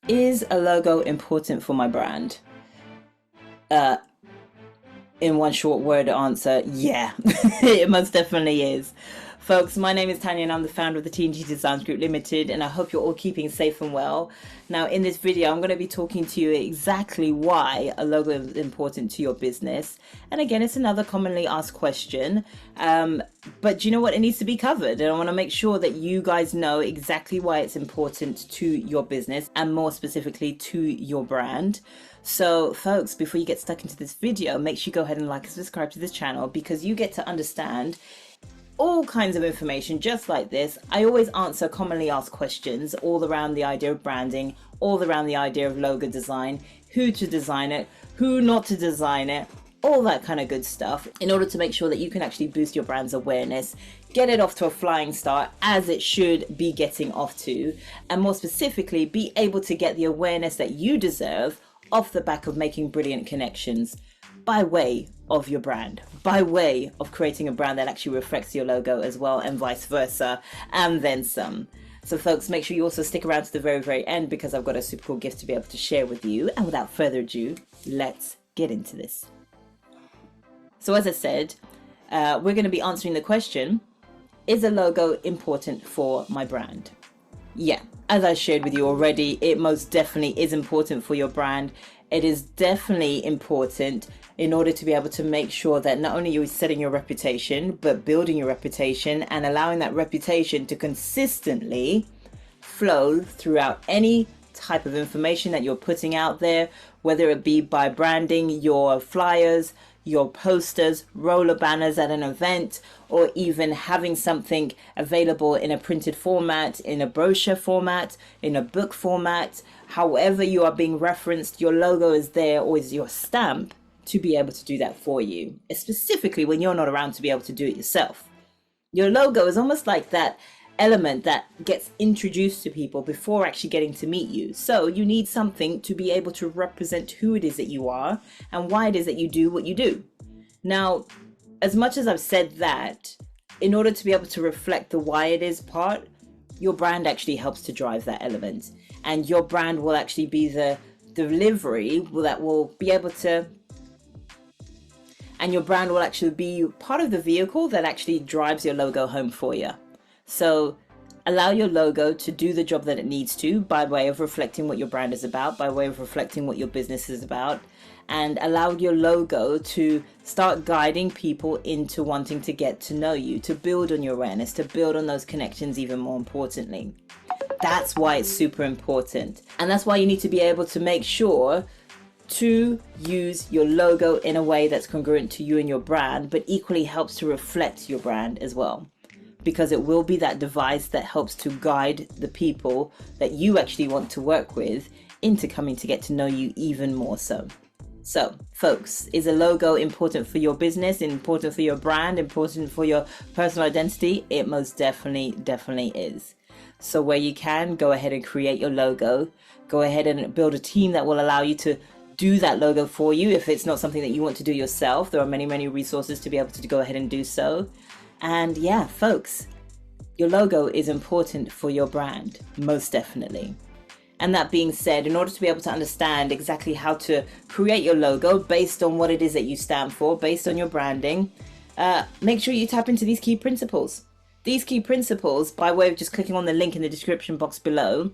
Is a logo important for my brand? Uh, in one short word answer, yeah, it most definitely is. Folks, my name is Tanya and I'm the founder of the TNG Designs Group Limited, and I hope you're all keeping safe and well. Now, in this video, I'm going to be talking to you exactly why a logo is important to your business. And again, it's another commonly asked question, but do you know what? It needs to be covered, and I want to make sure that you guys know exactly why it's important to your business and more specifically to your brand. So folks, before you get stuck into this video, make sure you go ahead and like and subscribe to this channel, because you get to understand all kinds of information just like this. I always answer commonly asked questions all around the idea of branding, all around the idea of logo design, who to design it, who not to design it, all that kind of good stuff, in order to make sure that you can actually boost your brand's awareness, get it off to a flying start as it should be getting off to, and more specifically, be able to get the awareness that you deserve off the back of making brilliant connections by way of your brand, by way of creating a brand that actually reflects your logo as well, and vice versa, and then some. So folks, make sure you also stick around to the very, very end, because I've got a super cool gift to be able to share with you. And without further ado, let's get into this. So as I said, we're going to be answering the question, is a logo important for my brand? Yeah, as I shared with you already, it most definitely is important for your brand. It is definitely important in order to be able to make sure that not only you're setting your reputation, but building your reputation and allowing that reputation to consistently flow throughout any type of information that you're putting out there, whether it be by branding your flyers, your posters, roller banners at an event, or even having something available in a printed format, in a brochure format, in a book format. However you are being referenced, your logo is there, or is your stamp, to be able to do that for you, specifically when you're not around to be able to do it yourself. Your logo is almost like that element that gets introduced to people before actually getting to meet you. So you need something to be able to represent who it is that you are and why it is that you do what you do. Now, as much as I've said that, in order to be able to reflect the why it is part, your brand actually helps to drive that element, and your brand will actually be the delivery that will be able to, and your brand will actually be part of the vehicle that actually drives your logo home for you. So allow your logo to do the job that it needs to, by way of reflecting what your brand is about, by way of reflecting what your business is about, and allow your logo to start guiding people into wanting to get to know you, to build on your awareness, to build on those connections even more importantly. That's why it's super important. And that's why you need to be able to make sure to use your logo in a way that's congruent to you and your brand, but equally helps to reflect your brand as well, because it will be that device that helps to guide the people that you actually want to work with into coming to get to know you even more so. So folks, is a logo important for your business, important for your brand, important for your personal identity? It most definitely is. So where you can, go ahead and create your logo. Go ahead and build a team that will allow you to do that logo for you. If it's not something that you want to do yourself, there are many resources to be able to go ahead and do so. And yeah, folks, your logo is important for your brand, most definitely. And that being said, in order to be able to understand exactly how to create your logo based on what it is that you stand for, based on your branding, make sure you tap into these key principles. These key principles, by way of just clicking on the link in the description box below,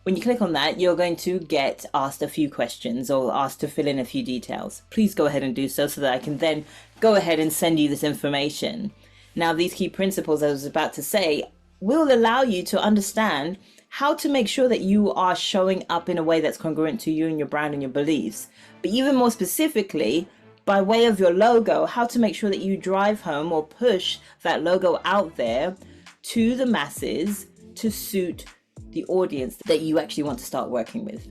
when you click on that, you're going to get asked a few questions or asked to fill in a few details. Please go ahead and do so that I can then go ahead and send you this information. Now, these key principles, as I was about to say, will allow you to understand how to make sure that you are showing up in a way that's congruent to you and your brand and your beliefs. But even more specifically, by way of your logo, how to make sure that you drive home or push that logo out there to the masses to suit the audience that you actually want to start working with.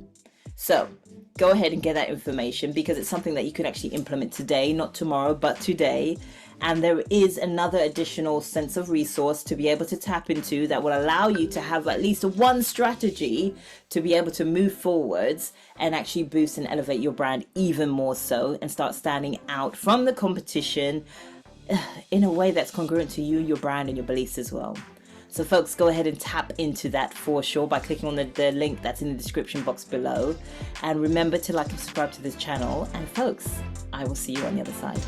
So go ahead and get that information, because it's something that you can actually implement today, not tomorrow, but today. And there is another additional sense of resource to be able to tap into that will allow you to have at least one strategy to be able to move forwards and actually boost and elevate your brand even more so, and start standing out from the competition in a way that's congruent to you, your brand, and your beliefs as well. So folks, go ahead and tap into that for sure by clicking on the link that's in the description box below. And remember to like and subscribe to this channel. And folks, I will see you on the other side.